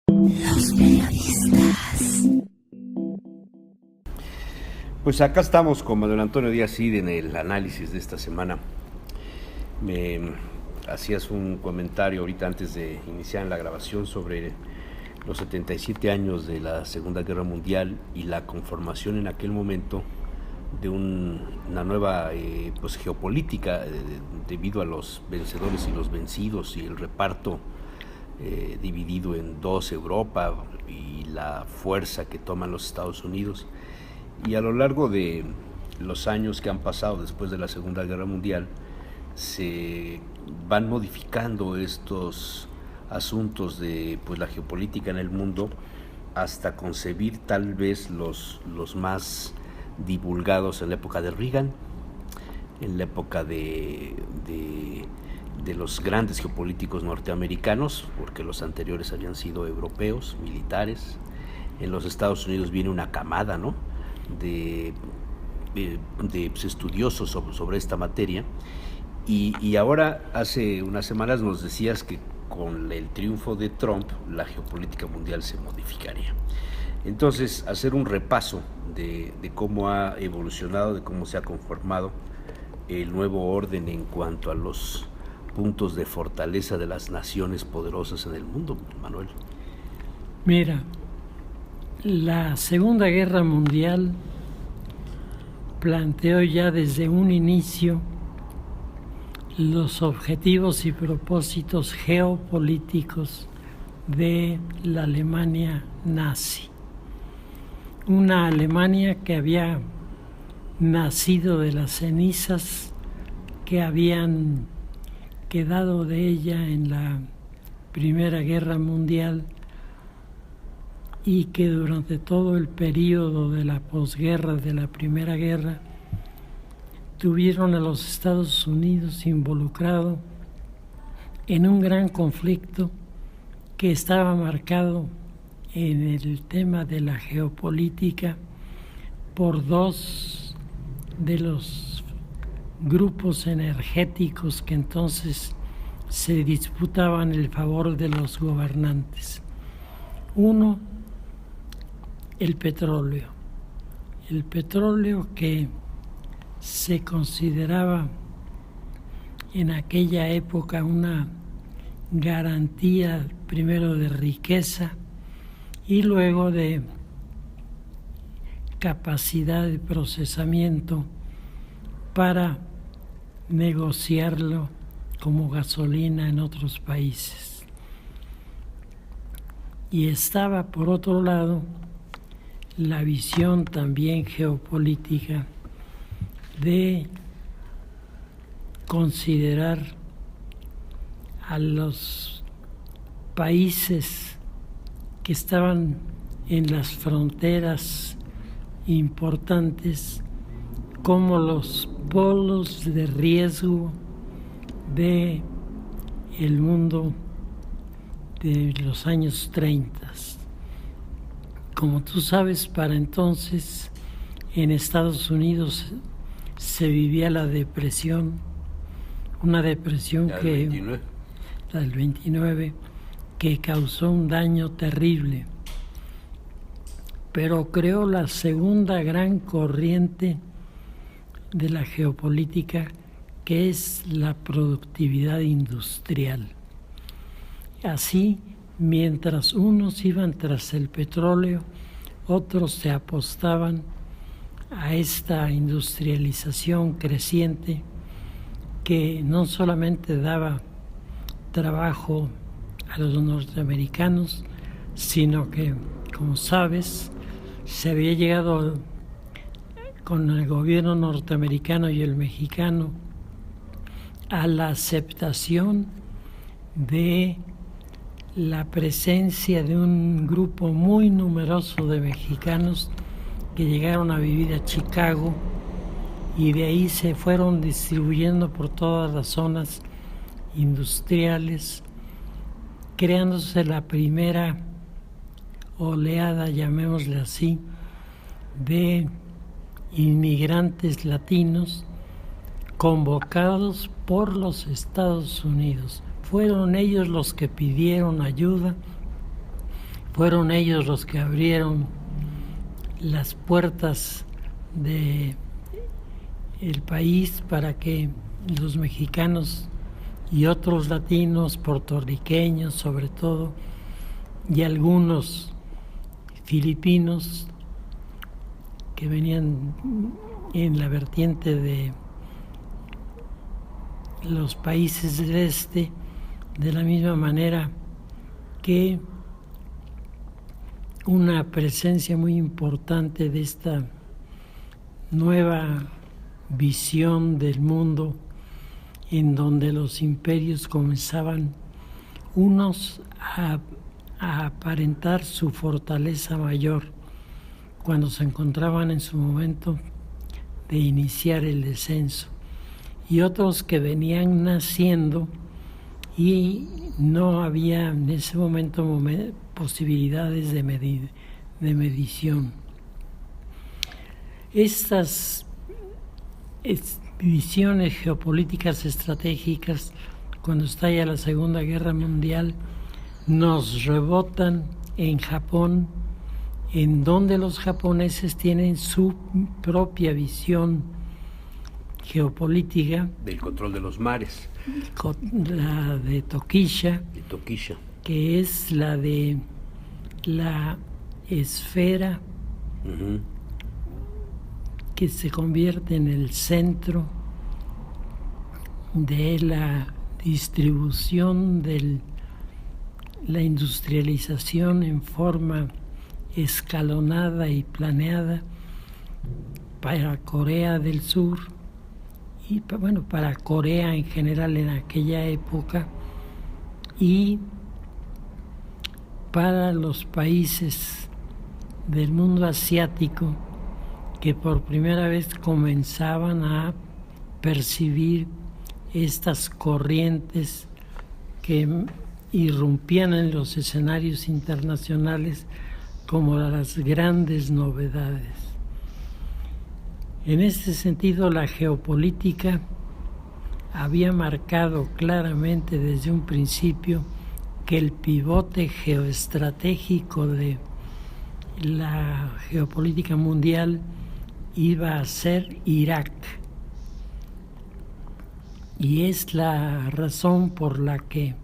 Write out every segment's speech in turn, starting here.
Los periodistas. Pues acá estamos con Manuel Antonio Díaz Cid en el análisis de esta semana. Me hacías un comentario ahorita antes de iniciar la grabación sobre los 77 años de la Segunda Guerra Mundial y la conformación en aquel momento de una nueva geopolítica debido a los vencedores y los vencidos y el reparto dividido en dos, Europa y la fuerza que toman los Estados Unidos. Y a lo largo de los años que han pasado después de la Segunda Guerra Mundial se van modificando estos asuntos de la geopolítica en el mundo hasta concebir tal vez los más divulgados en la época de Reagan, en la época de los grandes geopolíticos norteamericanos, porque los anteriores habían sido europeos, militares. En los Estados Unidos viene una camada, ¿no?, de estudiosos sobre esta materia, y ahora hace unas semanas nos decías que con el triunfo de Trump la geopolítica mundial se modificaría. Entonces, hacer un repaso de cómo ha evolucionado, de cómo se ha conformado el nuevo orden en cuanto a los puntos de fortaleza de las naciones poderosas en el mundo, Manuel. Mira, la Segunda Guerra Mundial planteó ya desde un inicio los objetivos y propósitos geopolíticos de la Alemania nazi. Una Alemania que había nacido de las cenizas que habían quedado de ella en la Primera Guerra Mundial y que durante todo el periodo de la posguerra de la Primera Guerra tuvieron a los Estados Unidos involucrado en un gran conflicto que estaba marcado en el tema de la geopolítica por dos de los grupos energéticos que entonces se disputaban el favor de los gobernantes. Uno, el petróleo. El petróleo que se consideraba en aquella época una garantía primero de riqueza y luego de capacidad de procesamiento para negociarlo como gasolina en otros países. Y estaba, por otro lado, la visión también geopolítica de considerar a los países que estaban en las fronteras importantes como los polos de riesgo de el mundo de los años 30. Como tú sabes, para entonces en Estados Unidos se vivía la depresión, una depresión la del 29, que causó un daño terrible, pero creó la segunda gran corriente de la geopolítica, que es la productividad industrial. Así, mientras unos iban tras el petróleo, otros se apostaban a esta industrialización creciente que no solamente daba trabajo a los norteamericanos, sino que, como sabes, se había llegado con el gobierno norteamericano y el mexicano a la aceptación de la presencia de un grupo muy numeroso de mexicanos que llegaron a vivir a Chicago y de ahí se fueron distribuyendo por todas las zonas industriales, creándose la primera oleada, llamémosle así, de inmigrantes latinos convocados por los Estados Unidos. Fueron ellos los que pidieron ayuda fueron ellos los que abrieron las puertas de el país para que los mexicanos y otros latinos, puertorriqueños sobre todo, y algunos filipinos que venían en la vertiente de los países del este, de la misma manera que una presencia muy importante de esta nueva visión del mundo, en donde los imperios comenzaban unos a aparentar su fortaleza mayor cuando se encontraban en su momento de iniciar el descenso, y otros que venían naciendo y no había en ese momento posibilidades de medición. Estas visiones geopolíticas estratégicas, cuando estalla la Segunda Guerra Mundial, nos rebotan en Japón, en donde los japoneses tienen su propia visión geopolítica. Del control de los mares. La de Tokisha. Que es la de la esfera que se convierte en el centro de la distribución de la industrialización en forma escalonada y planeada para Corea del Sur y para Corea en general en aquella época, y para los países del mundo asiático que por primera vez comenzaban a percibir estas corrientes que irrumpían en los escenarios internacionales como las grandes novedades. En este sentido, la geopolítica había marcado claramente desde un principio que el pivote geoestratégico de la geopolítica mundial iba a ser Irak. Y es la razón por la que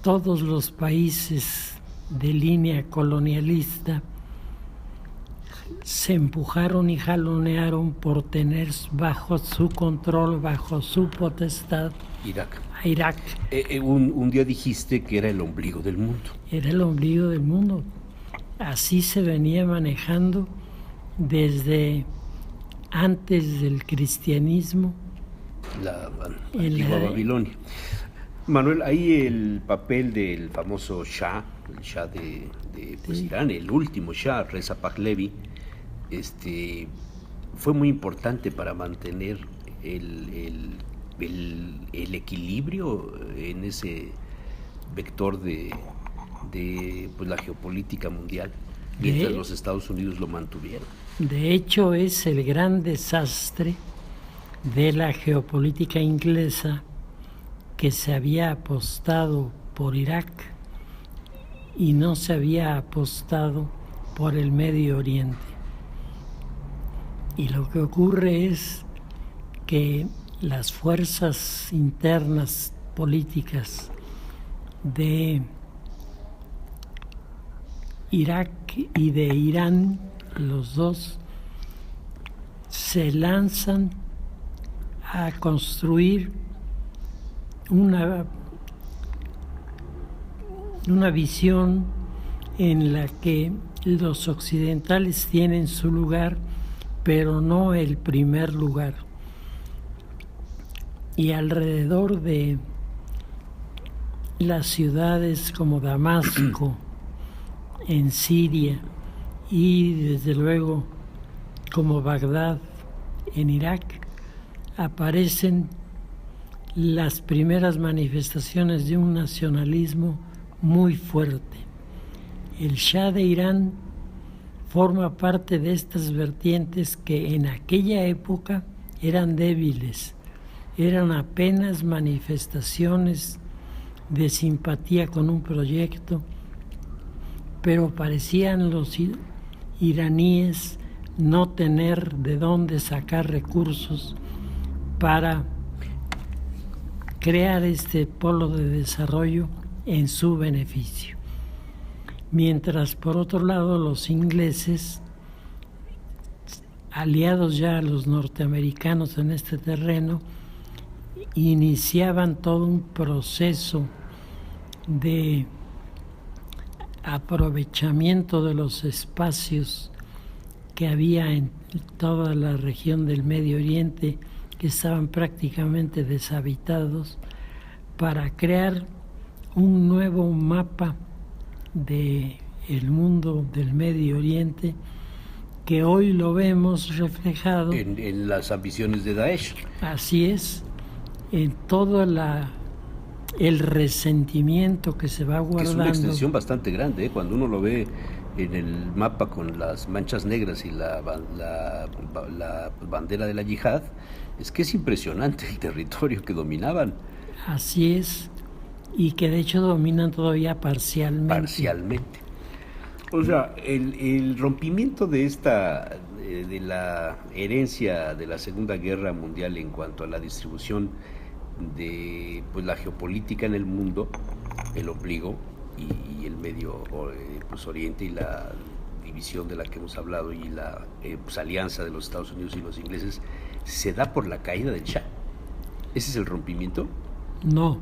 todos los países de línea colonialista se empujaron y jalonearon por tener bajo su control, bajo su potestad, a Irak. Un día dijiste que era el ombligo del mundo. Era el ombligo del mundo. Así se venía manejando desde antes del cristianismo. La antigua Babilonia. Manuel, ahí el papel del famoso Shah, el Shah de Irán, el último Shah, Reza Pahlavi, fue muy importante para mantener el equilibrio en ese vector de la geopolítica mundial, mientras los Estados Unidos lo mantuvieron. De hecho, es el gran desastre de la geopolítica inglesa, que se había apostado por Irak y no se había apostado por el Medio Oriente. Y lo que ocurre es que las fuerzas internas políticas de Irak y de Irán, los dos, se lanzan a construir una visión en la que los occidentales tienen su lugar, pero no el primer lugar. Y alrededor de las ciudades como Damasco, en Siria, y desde luego como Bagdad, en Irak, aparecen las primeras manifestaciones de un nacionalismo muy fuerte. El Shah de Irán forma parte de estas vertientes que en aquella época eran débiles, eran apenas manifestaciones de simpatía con un proyecto, pero parecían los iraníes no tener de dónde sacar recursos para crear este polo de desarrollo en su beneficio. Mientras, por otro lado, los ingleses, aliados ya a los norteamericanos en este terreno, iniciaban todo un proceso de aprovechamiento de los espacios que había en toda la región del Medio Oriente, que estaban prácticamente deshabitados, para crear un nuevo mapa del mundo del Medio Oriente, que hoy lo vemos reflejado en las ambiciones de Daesh. Así es, en todo el resentimiento que se va guardando. Que es una extensión bastante grande, cuando uno lo ve en el mapa con las manchas negras y la bandera de la yihad, es que es impresionante el territorio que dominaban. Así es, y que de hecho dominan todavía parcialmente. O sea, el rompimiento de de la herencia de la Segunda Guerra Mundial en cuanto a la distribución de la geopolítica en el mundo, el ombligo y el Medio Oriente, y la división de la que hemos hablado, y la alianza de los Estados Unidos y los ingleses, se da por la caída del Shah. ¿Ese es el rompimiento? No,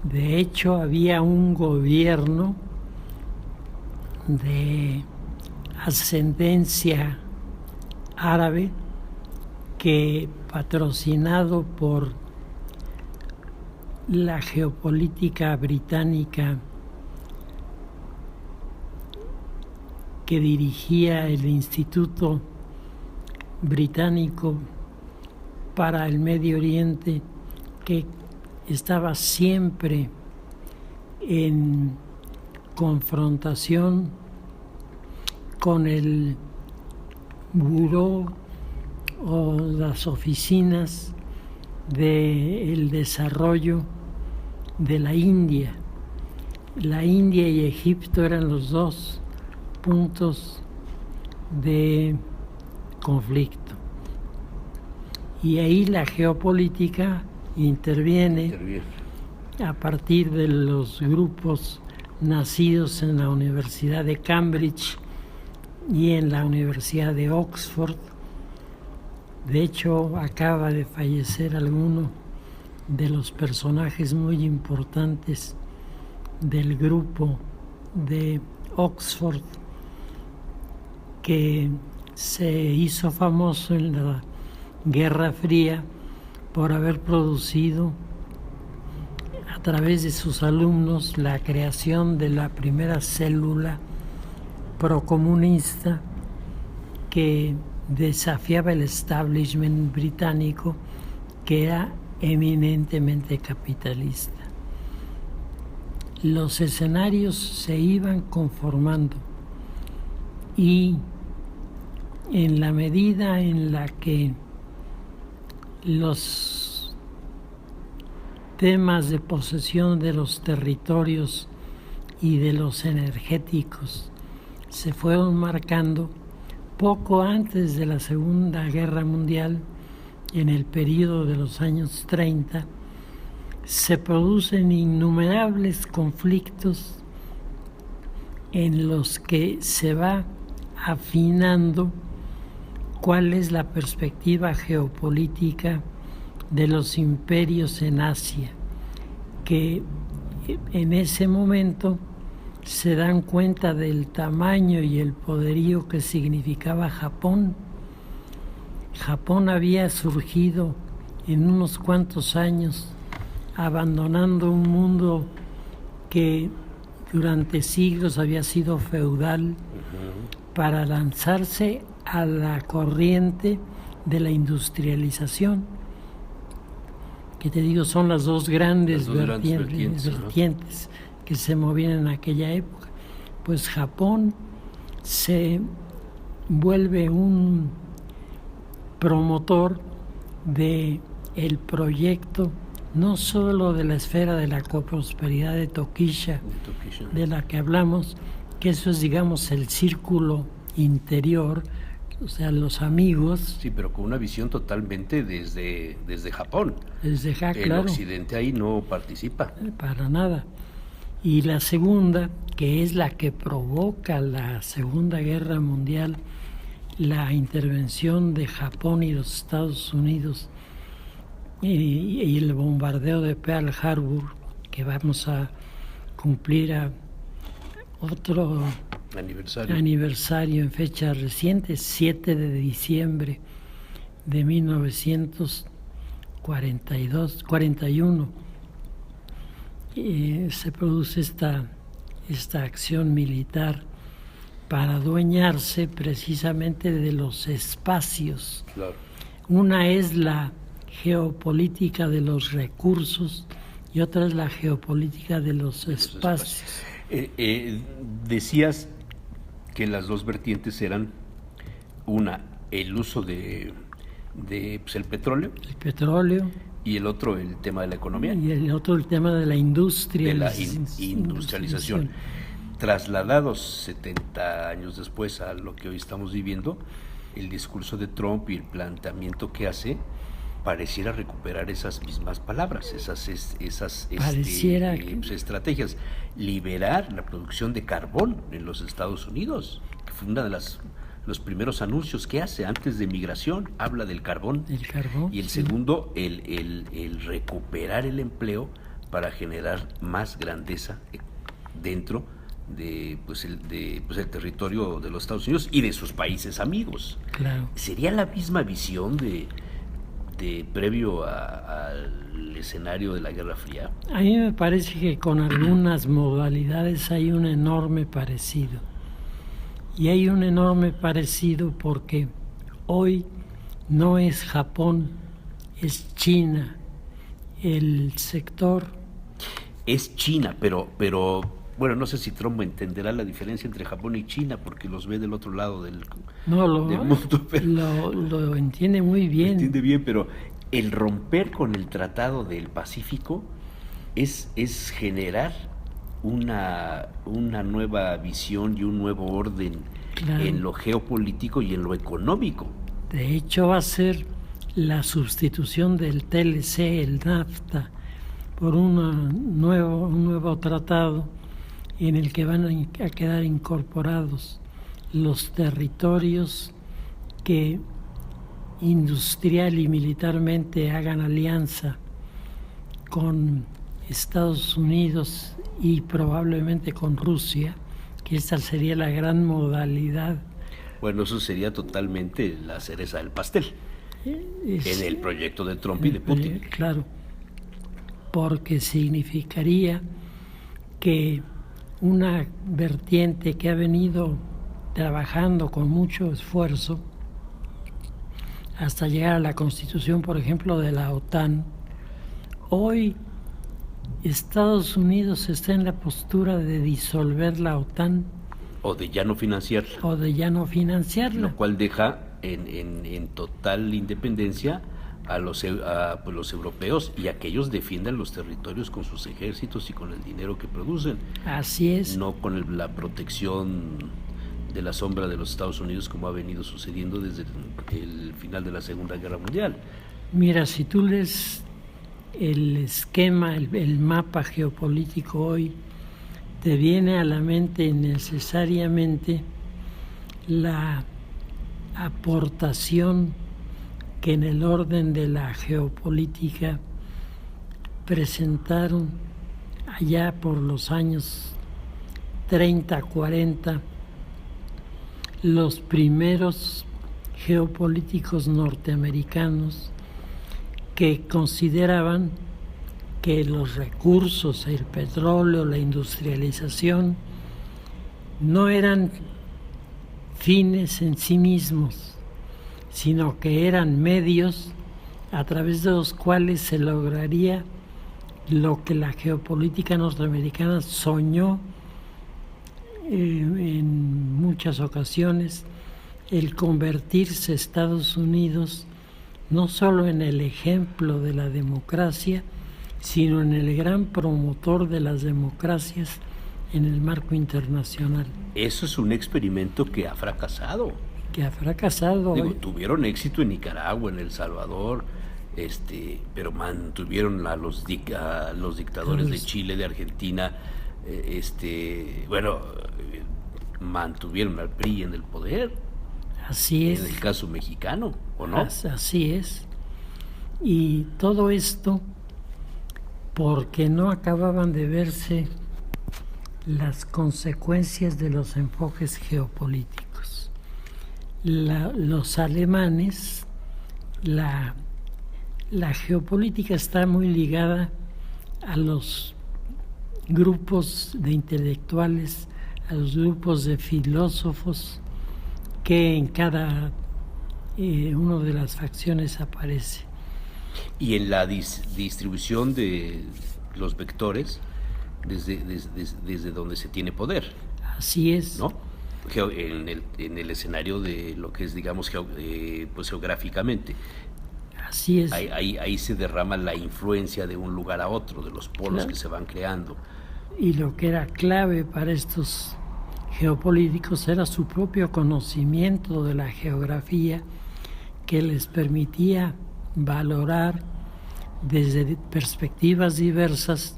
de hecho había un gobierno de ascendencia árabe que, patrocinado por la geopolítica británica que dirigía el Instituto Británico para el Medio Oriente, que estaba siempre en confrontación con el buró o las oficinas del desarrollo de la India. La India y Egipto eran los dos puntos de conflicto. Y ahí la geopolítica interviene a partir de los grupos nacidos en la Universidad de Cambridge y en la Universidad de Oxford. De hecho, acaba de fallecer alguno de los personajes muy importantes del grupo de Oxford, que se hizo famoso en la Guerra Fría por haber producido a través de sus alumnos la creación de la primera célula procomunista que desafiaba el establishment británico, que era eminentemente capitalista. Los escenarios se iban conformando, y en la medida en la que los temas de posesión de los territorios y de los energéticos se fueron marcando, poco antes de la Segunda Guerra Mundial, en el periodo de los años 30, se producen innumerables conflictos en los que se va afinando cuál es la perspectiva geopolítica de los imperios en Asia, que en ese momento se dan cuenta del tamaño y el poderío que significaba Japón. Japón había surgido en unos cuantos años, abandonando un mundo que durante siglos había sido feudal, para lanzarse a la corriente de la industrialización, que te digo son las dos grandes vertientes que se movían en aquella época. Pues Japón se vuelve un promotor de el proyecto, no solo de la esfera de la coprosperidad de Tokisha, de la que hablamos, que eso es, digamos, el círculo interior, o sea, los amigos. Sí, pero con una visión totalmente desde Japón. Desde El claro, occidente ahí no participa. para nada. Y la segunda, que es la que provoca la Segunda Guerra Mundial, la intervención de Japón y los Estados Unidos y el bombardeo de Pearl Harbor, que vamos a cumplir a otro aniversario en fecha reciente, 7 de diciembre de 1941. Se produce esta acción militar para adueñarse precisamente de los espacios. Claro. Una es la geopolítica de los recursos y otra es la geopolítica de los espacios. Decías que las dos vertientes eran una, el uso de pues, el petróleo, y el otro, el tema de la economía. Y el otro, el tema de la industria. De la industrialización. Trasladados 70 años después a lo que hoy estamos viviendo, el discurso de Trump y el planteamiento que hace pareciera recuperar esas mismas palabras, esas estrategias. Liberar la producción de carbón en los Estados Unidos, que fue una de los primeros anuncios que hace antes de migración, habla del carbón. Y el segundo, el recuperar el empleo para generar más grandeza dentro de el territorio de los Estados Unidos y de sus países amigos. Claro. ¿Sería la misma visión de previo al escenario de la Guerra Fría? A mí me parece que con algunas modalidades hay un enorme parecido. Y hay un enorme parecido porque hoy no es Japón, es China el sector. Es China, pero bueno, no sé si Trump entenderá la diferencia entre Japón y China porque los ve del otro lado del mundo. Pero lo entiende muy bien. Lo entiende bien, pero el romper con el Tratado del Pacífico es generar una nueva visión y un nuevo orden, claro, en lo geopolítico y en lo económico. De hecho, va a ser la sustitución del TLC, el NAFTA, por un nuevo tratado en el que van a quedar incorporados los territorios que industrial y militarmente hagan alianza con Estados Unidos y probablemente con Rusia, que esta sería la gran modalidad. Bueno, eso sería totalmente la cereza del pastel en el proyecto de Trump y de Putin. Claro, porque significaría que una vertiente que ha venido trabajando con mucho esfuerzo hasta llegar a la constitución, por ejemplo, de la OTAN, hoy Estados Unidos está en la postura de disolver la OTAN. O de ya no financiarla. Lo cual deja en total independencia a los europeos, y a que ellos defiendan los territorios con sus ejércitos y con el dinero que producen. Así es. No con la protección de la sombra de los Estados Unidos, como ha venido sucediendo desde el final de la Segunda Guerra Mundial. Mira, si tú lees el esquema, el mapa geopolítico hoy, te viene a la mente necesariamente la aportación que en el orden de la geopolítica presentaron allá por los años 30, 40, los primeros geopolíticos norteamericanos que consideraban que los recursos, el petróleo, la industrialización, no eran fines en sí mismos, sino que eran medios a través de los cuales se lograría lo que la geopolítica norteamericana soñó en muchas ocasiones, el convertirse Estados Unidos no solo en el ejemplo de la democracia, sino en el gran promotor de las democracias en el marco internacional. Eso es un experimento que ha fracasado. Que ha fracasado. Digo, tuvieron éxito en Nicaragua, en El Salvador, pero mantuvieron a los dictadores de Chile, de Argentina, mantuvieron al PRI en el poder. Así es. En el caso mexicano, ¿o no? Así es. Y todo esto porque no acababan de verse las consecuencias de los enfoques geopolíticos. Los alemanes, la geopolítica está muy ligada a los grupos de intelectuales, a los grupos de filósofos que en cada una de las facciones aparece. Y en la distribución de los vectores, desde donde se tiene poder. Así es. ¿No? En el escenario de lo que es, digamos, geográficamente. Así es. Ahí se derrama la influencia de un lugar a otro, de los polos que se van creando. Y lo que era clave para estos geopolíticos era su propio conocimiento de la geografía, que les permitía valorar desde perspectivas diversas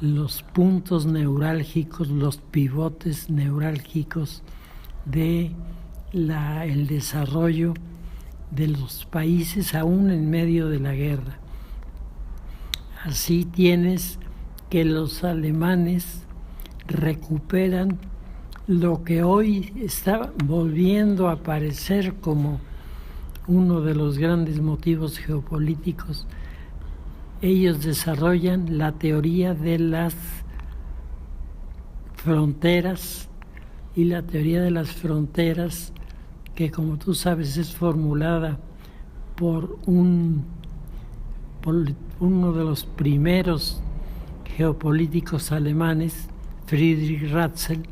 los puntos neurálgicos, los pivotes neurálgicos de el desarrollo de los países aún en medio de la guerra. Así tienes que los alemanes recuperan lo que hoy está volviendo a aparecer como uno de los grandes motivos geopolíticos. Ellos desarrollan la teoría de las fronteras, y la teoría de las fronteras, que como tú sabes es formulada por uno de los primeros geopolíticos alemanes, Friedrich Ratzel.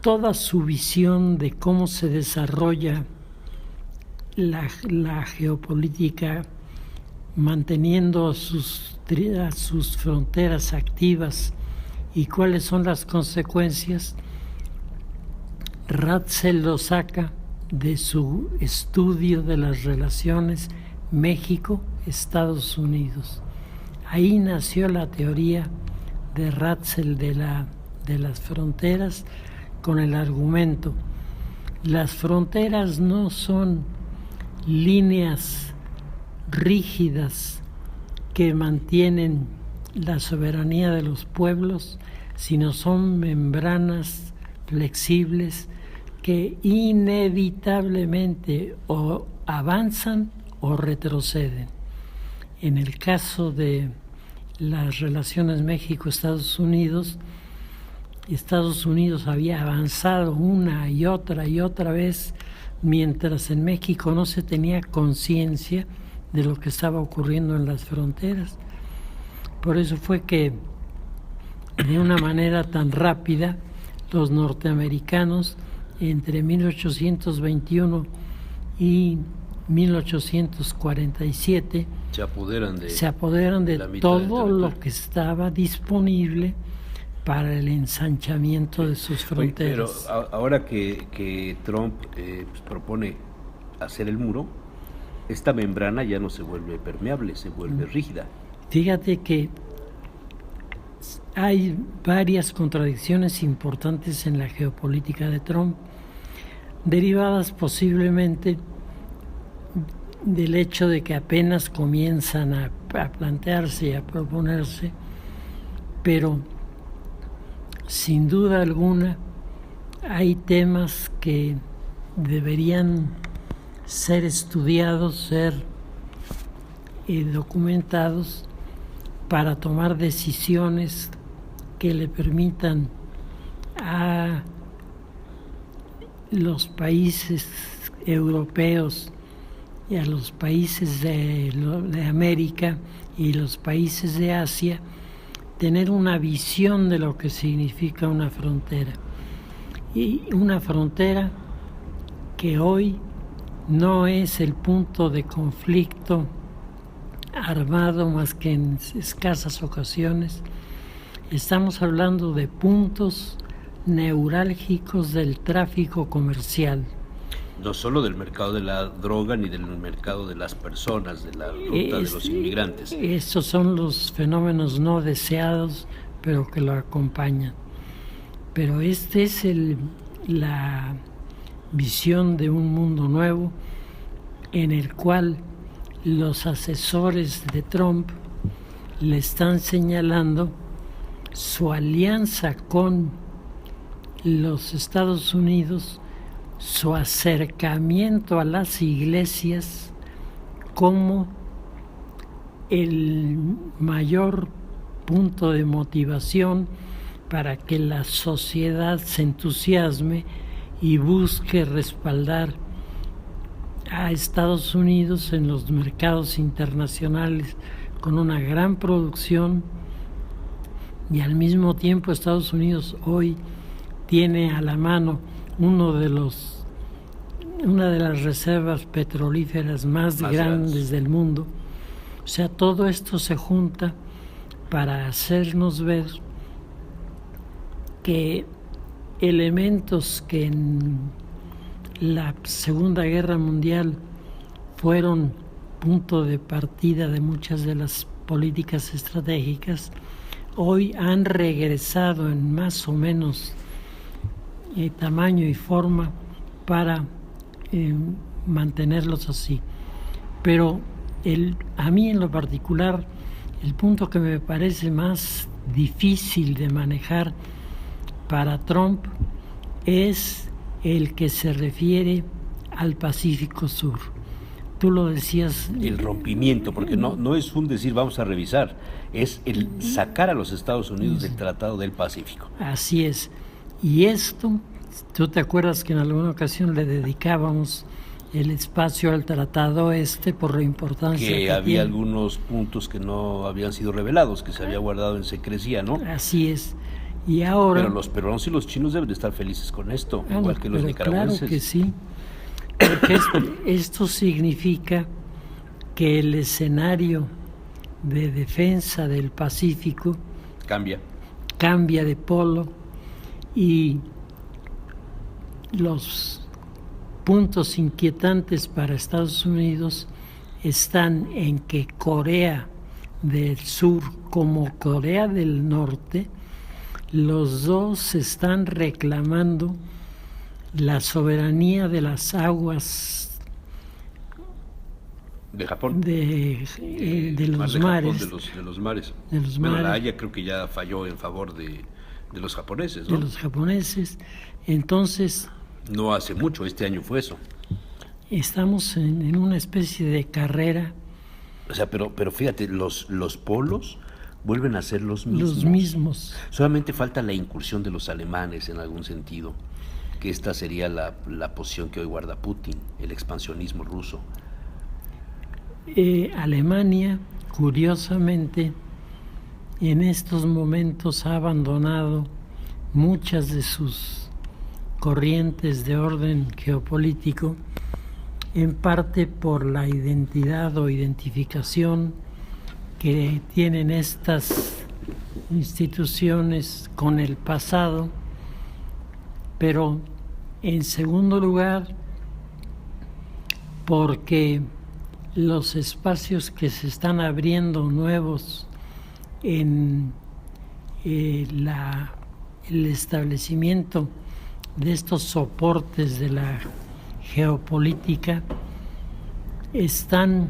Toda su visión de cómo se desarrolla la geopolítica, manteniendo sus fronteras activas y cuáles son las consecuencias, Ratzel lo saca de su estudio de las relaciones México-Estados Unidos. Ahí nació la teoría de Ratzel de las fronteras, con el argumento: las fronteras no son líneas rígidas que mantienen la soberanía de los pueblos, sino son membranas flexibles que inevitablemente o avanzan o retroceden. En el caso de las relaciones México-Estados Unidos, Estados Unidos había avanzado una y otra vez, mientras en México no se tenía conciencia de lo que estaba ocurriendo en las fronteras. Por eso fue que de una manera tan rápida los norteamericanos entre 1821 y 1847 se apoderan de todo lo que estaba disponible para el ensanchamiento de sus fronteras. Pero ahora que Trump propone hacer el muro, esta membrana ya no se vuelve permeable, se vuelve rígida. Fíjate que hay varias contradicciones importantes en la geopolítica de Trump, derivadas posiblemente del hecho de que apenas comienzan a plantearse y a proponerse, pero sin duda alguna hay temas que deberían ser estudiados, ser documentados para tomar decisiones que le permitan a los países europeos y a los países de América y los países de Asia tener una visión de lo que significa una frontera. Y una frontera que hoy no es el punto de conflicto armado más que en escasas ocasiones. Estamos hablando de puntos neurálgicos del tráfico comercial. No solo del mercado de la droga ni del mercado de las personas, de la ruta de los inmigrantes. Estos son los fenómenos no deseados, pero que lo acompañan. Pero esta es la visión de un mundo nuevo en el cual los asesores de Trump le están señalando su alianza con los Estados Unidos, su acercamiento a las iglesias como el mayor punto de motivación para que la sociedad se entusiasme y busque respaldar a Estados Unidos en los mercados internacionales con una gran producción, y al mismo tiempo Estados Unidos hoy tiene a la mano una de las reservas petrolíferas más grandes del mundo. O sea, todo esto se junta para hacernos ver que elementos que en la Segunda Guerra Mundial fueron punto de partida de muchas de las políticas estratégicas, hoy han regresado en más o menos tamaño y forma para mantenerlos así. Pero a mí en lo particular, el punto que me parece más difícil de manejar para Trump es el que se refiere al Pacífico Sur. Tú lo decías. El rompimiento, porque no es un decir vamos a revisar, es el sacar a los Estados Unidos del Tratado del Pacífico. Así es. Y esto, tú te acuerdas que en alguna ocasión le dedicábamos el espacio al tratado por la importancia que había tiene. Algunos puntos que no habían sido revelados, que se había guardado en secrecía, ¿no? Así es. Y ahora, pero los peruanos y los chinos deben de estar felices con esto, igual que los nicaragüenses. Claro que sí. Porque esto significa que el escenario de defensa del Pacífico cambia de polo, y los puntos inquietantes para Estados Unidos están en que Corea del Sur como Corea del Norte, los dos están reclamando la soberanía de las aguas de Japón, de los mares. De los mares. Bueno, la Haya creo que ya falló en favor de los japoneses, ¿no? De los japoneses. Entonces, no hace mucho, este año fue eso. Estamos en una especie de carrera. O sea, pero fíjate, los polos vuelven a ser los mismos. Los mismos. Solamente falta la incursión de los alemanes en algún sentido, que esta sería la posición que hoy guarda Putin, el expansionismo ruso. Alemania, curiosamente, en estos momentos ha abandonado muchas de sus corrientes de orden geopolítico, en parte por la identidad o identificación que tienen estas instituciones con el pasado, pero en segundo lugar porque los espacios que se están abriendo nuevos en el establecimiento de estos soportes de la geopolítica están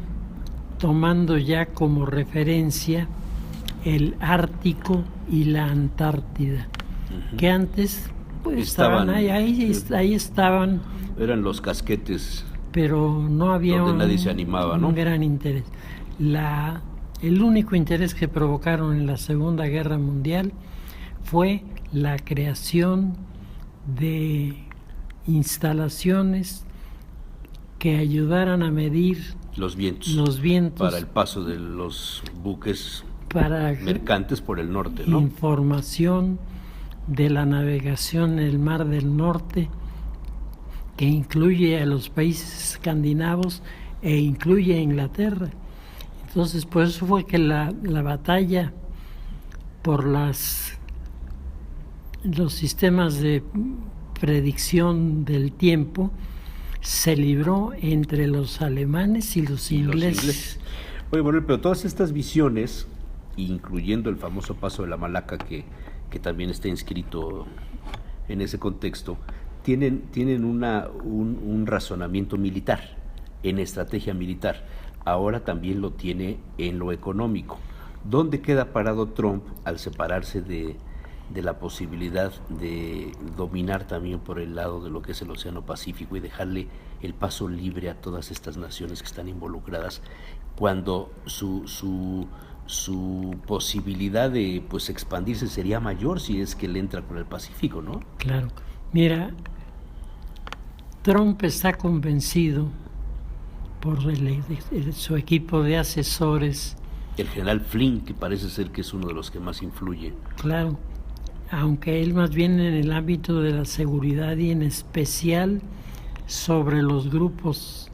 tomando ya como referencia el Ártico y la Antártida, que antes estaban ahí estaban. Eran los casquetes, pero no había donde nadie se animaba, ¿no? Un gran interés. El único interés que provocaron en la Segunda Guerra Mundial fue la creación de instalaciones que ayudaran a medir los vientos para el paso de los buques mercantes por el norte, ¿no? Información de la navegación en el Mar del Norte, que incluye a los países escandinavos e incluye a Inglaterra. Entonces, por eso fue que la batalla por los sistemas de predicción del tiempo, se libró entre los alemanes y los ingleses. Oye, Manuel, pero todas estas visiones, incluyendo el famoso paso de la Malaca, que también está inscrito en ese contexto, tienen un razonamiento militar, en estrategia militar. Ahora también lo tiene en lo económico. ¿Dónde queda parado Trump al separarse de la posibilidad de dominar también por el lado de lo que es el Océano Pacífico y dejarle el paso libre a todas estas naciones que están involucradas, cuando su posibilidad de expandirse sería mayor si es que él entra por el Pacífico, ¿no? Claro. Mira, Trump está convencido por su equipo de asesores. El general Flynn, que parece ser que es uno de los que más influye. Claro, aunque él más bien en el ámbito de la seguridad y en especial sobre los grupos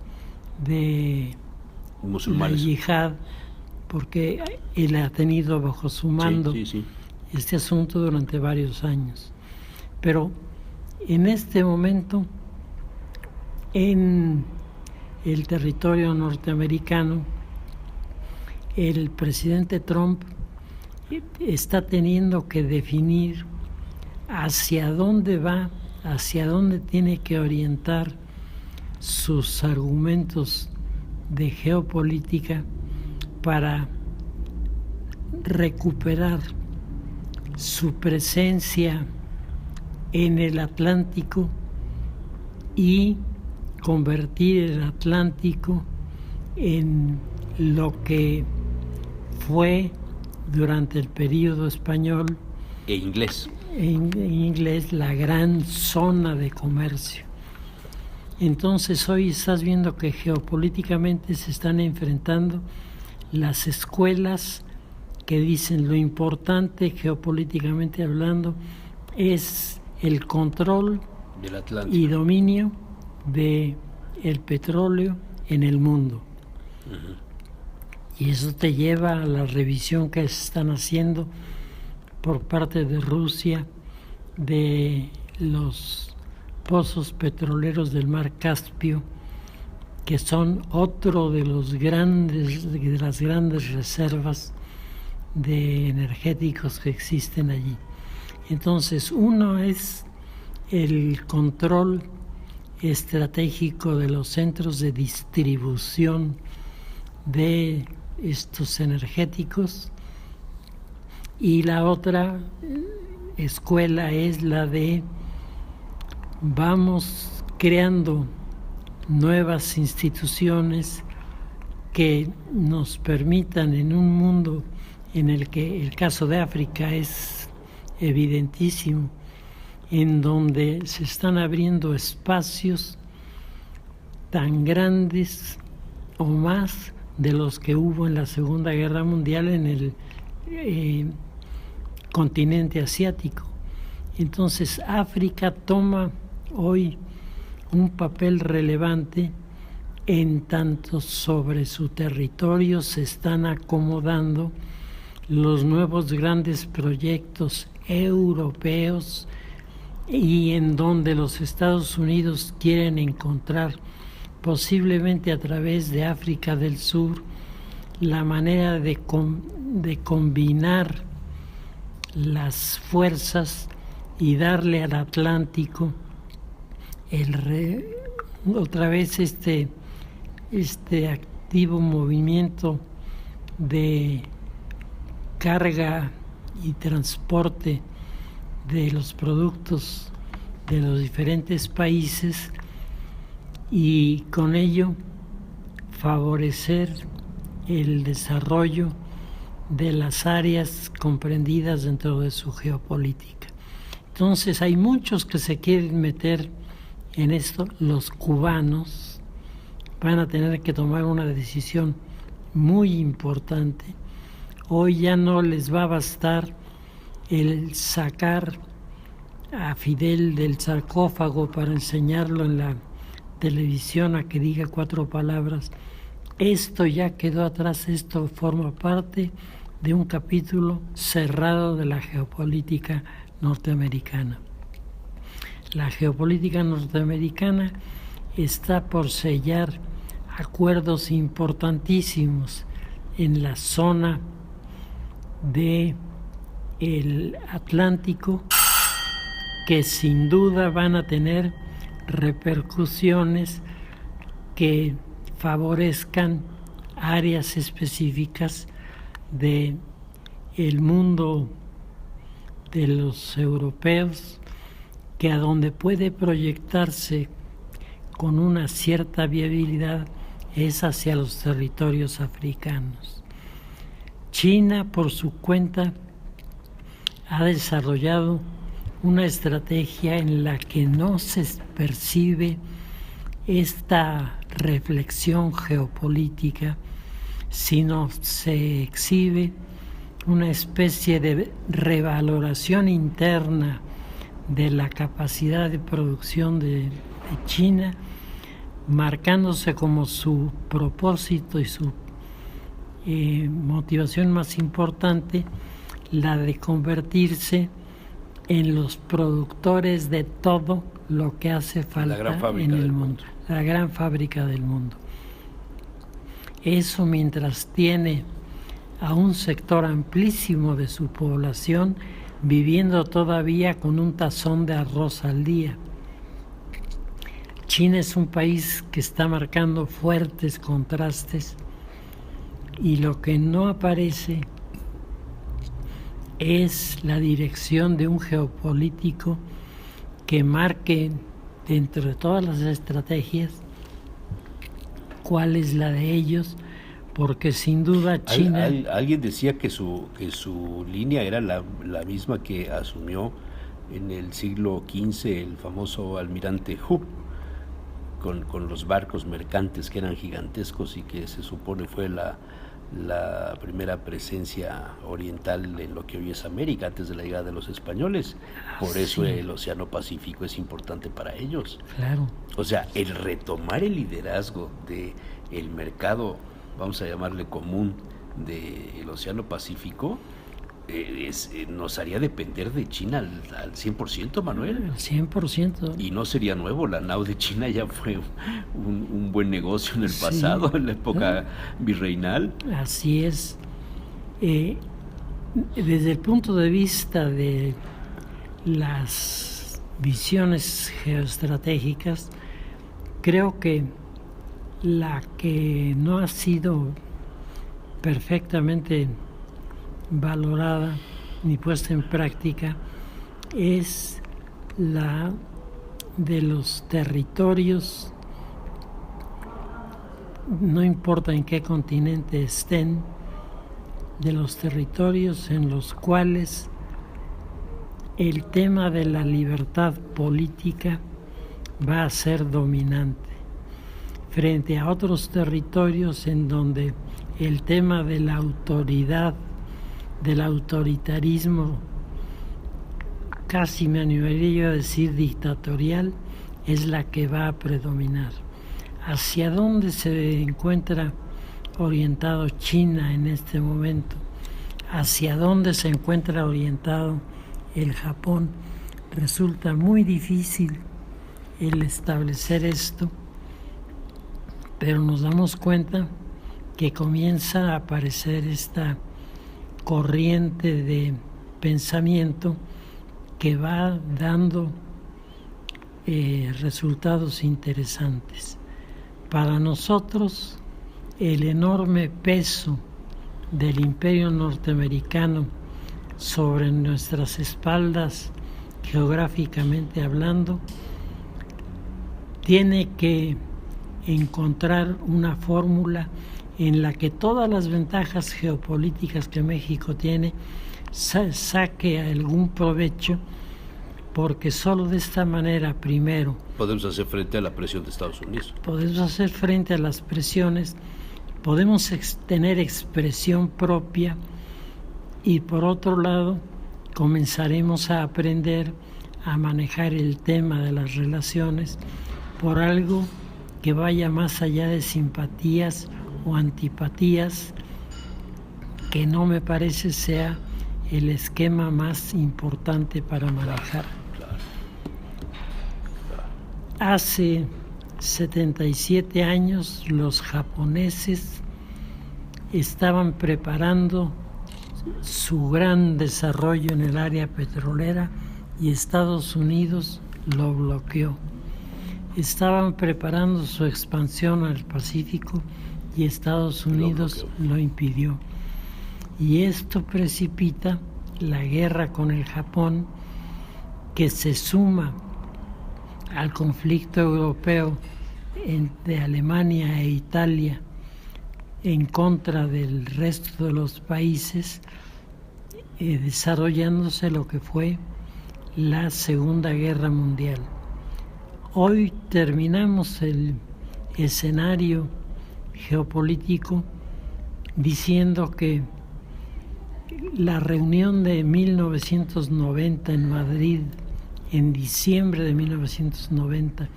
de musulmanes, la yihad, porque él ha tenido bajo su mando este asunto durante varios años. Pero en este momento, en el territorio norteamericano, el presidente Trump está teniendo que definir hacia dónde va, hacia dónde tiene que orientar sus argumentos de geopolítica para recuperar su presencia en el Atlántico y convertir el Atlántico en lo que fue durante el período español e inglés. En inglés, la gran zona de comercio. Entonces hoy estás viendo que geopolíticamente se están enfrentando las escuelas que dicen lo importante geopolíticamente hablando es el control del Atlántico y dominio de el petróleo en el mundo. Y eso te lleva a la revisión que se están haciendo por parte de Rusia de los pozos petroleros del mar Caspio, que son otro de las grandes reservas de energéticos que existen allí. Entonces, uno es el control estratégico de los centros de distribución de estos energéticos, y la otra escuela es la de vamos creando nuevas instituciones que nos permitan en un mundo en el que el caso de África es evidentísimo, en donde se están abriendo espacios tan grandes o más de los que hubo en la Segunda Guerra Mundial en el continente asiático. Entonces África toma hoy un papel relevante, en tanto sobre su territorio se están acomodando los nuevos grandes proyectos europeos, y en donde los Estados Unidos quieren encontrar, posiblemente a través de África del Sur, la manera de combinar las fuerzas y darle al Atlántico otra vez este activo movimiento de carga y transporte de los productos de los diferentes países, y con ello favorecer el desarrollo de las áreas comprendidas dentro de su geopolítica. Entonces hay muchos que se quieren meter en esto. Los cubanos van a tener que tomar una decisión muy importante. Hoy ya no les va a bastar el sacar a Fidel del sarcófago para enseñarlo en la televisión a que diga 4 palabras. Esto ya quedó atrás, esto forma parte de un capítulo cerrado de la geopolítica norteamericana. La geopolítica norteamericana está por sellar acuerdos importantísimos en la zona del Atlántico que sin duda van a tener repercusiones que favorezcan áreas específicas de el mundo de los europeos, que a donde puede proyectarse con una cierta viabilidad es hacia los territorios africanos. China, por su cuenta, ha desarrollado una estrategia en la que no se percibe esta reflexión geopolítica, sino se exhibe una especie de revaloración interna de la capacidad de producción de China, marcándose como su propósito y su motivación más importante la de convertirse en los productores de todo lo que hace falta en el mundo, la gran fábrica del mundo. Eso mientras tiene a un sector amplísimo de su población viviendo todavía con un tazón de arroz al día. China es un país que está marcando fuertes contrastes y lo que no aparece es la dirección de un geopolítico que marque dentro de todas las estrategias cuál es la de ellos, porque sin duda China... Alguien decía que su línea era la misma que asumió en el siglo XV el famoso almirante Hu, con los barcos mercantes que eran gigantescos y que se supone fue la primera presencia oriental en lo que hoy es América antes de la llegada de los españoles. Por eso el Océano Pacífico es importante para ellos. Claro. O sea, el retomar el liderazgo del mercado, vamos a llamarle común, del Océano Pacífico, nos haría depender de China al 100%, Manuel. Al 100%. Y no sería nuevo, la nao de China ya fue un buen negocio en el pasado, en la época virreinal. Así es. Desde el punto de vista de las visiones geoestratégicas, creo que la que no ha sido perfectamente valorada ni puesta en práctica es la de los territorios, no importa en qué continente estén, de los territorios en los cuales el tema de la libertad política va a ser dominante, frente a otros territorios en donde el tema de la autoridad, del autoritarismo, casi me animaría a decir dictatorial, es la que va a predominar. ¿Hacia dónde se encuentra orientado China en este momento? ¿Hacia dónde se encuentra orientado el Japón? Resulta muy difícil el establecer esto, pero nos damos cuenta que comienza a aparecer esta corriente de pensamiento que va dando resultados interesantes. Para nosotros, el enorme peso del imperio norteamericano sobre nuestras espaldas, geográficamente hablando, tiene que encontrar una fórmula en la que todas las ventajas geopolíticas que México tiene saque algún provecho, porque solo de esta manera, primero, podemos hacer frente a la presión de Estados Unidos. Podemos hacer frente a las presiones, podemos tener expresión propia y por otro lado comenzaremos a aprender a manejar el tema de las relaciones por algo que vaya más allá de simpatías o antipatías, que no me parece sea el esquema más importante para manejar. Hace 77 años los japoneses estaban preparando su gran desarrollo en el área petrolera y Estados Unidos lo bloqueó. Estaban preparando su expansión al Pacífico y Estados Unidos lo impidió. Y esto precipita la guerra con el Japón, que se suma al conflicto europeo entre Alemania e Italia en contra del resto de los países, desarrollándose lo que fue la Segunda Guerra Mundial. Hoy terminamos el escenario geopolítico diciendo que la reunión de 1990 en Madrid, en diciembre de 1990,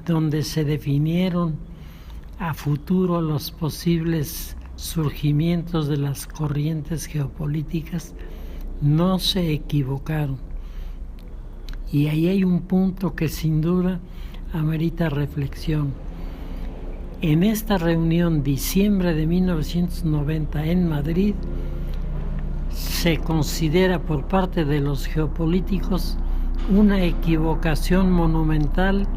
donde se definieron a futuro los posibles surgimientos de las corrientes geopolíticas, no se equivocaron. Y ahí hay un punto que sin duda amerita reflexión. En esta reunión, diciembre de 1990 en Madrid, se considera por parte de los geopolíticos una equivocación monumental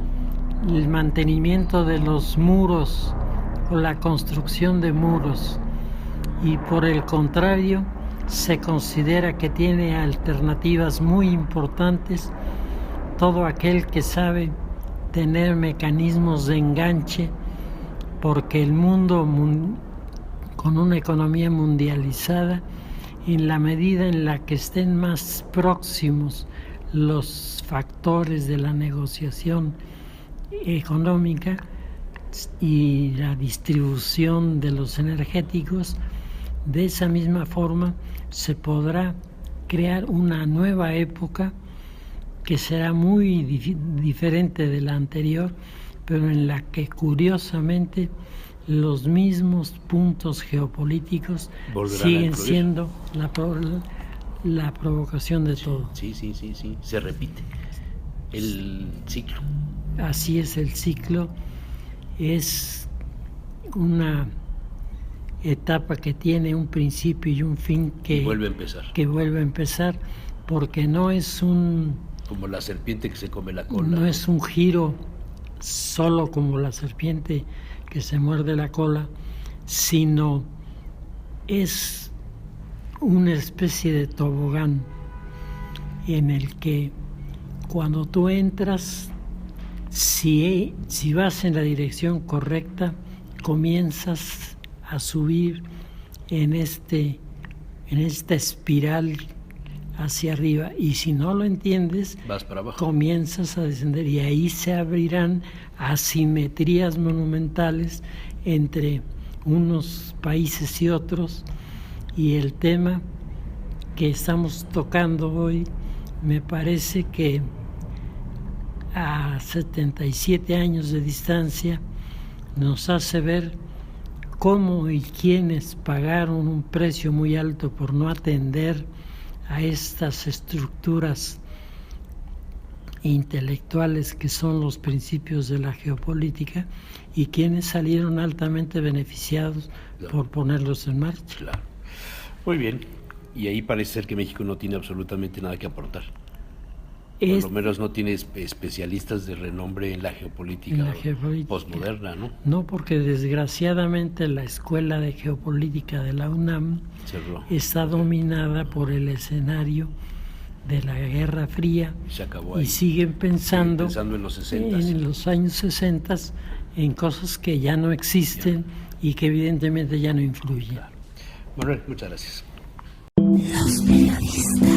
el mantenimiento de los muros o la construcción de muros, y por el contrario se considera que tiene alternativas muy importantes todo aquel que sabe tener mecanismos de enganche, porque el mundo con una economía mundializada, en la medida en la que estén más próximos los factores de la negociación económica y la distribución de los energéticos, de esa misma forma se podrá crear una nueva época que será muy diferente de la anterior, pero en la que curiosamente los mismos puntos geopolíticos siguen siendo la provocación de todo. Sí, se repite el ciclo. Así es el ciclo, es una etapa que tiene un principio y un fin que vuelve a empezar, porque no es como la serpiente que se come la cola. No es un giro solo como la serpiente que se muerde la cola, sino es una especie de tobogán en el que cuando tú entras, si vas en la dirección correcta, comienzas a subir en esta espiral hacia arriba, y si no lo entiendes, vas para abajo, comienzas a descender, y ahí se abrirán asimetrías monumentales entre unos países y otros. Y el tema que estamos tocando hoy me parece que a 77 años de distancia nos hace ver cómo y quiénes pagaron un precio muy alto por no atender a estas estructuras intelectuales que son los principios de la geopolítica, y quienes salieron altamente beneficiados por ponerlos en marcha. Claro. Muy bien. Y ahí parece ser que México no tiene absolutamente nada que aportar. Por lo menos no tiene especialistas de renombre en la geopolítica posmoderna, ¿no? No, porque desgraciadamente la Escuela de Geopolítica de la UNAM está dominada por el escenario de la Guerra Fría. Se acabó ahí. Y siguen pensando en los 60. En los años 60 en cosas que ya no existen y que evidentemente ya no influyen. Claro. Manuel, muchas gracias. Los periodistas.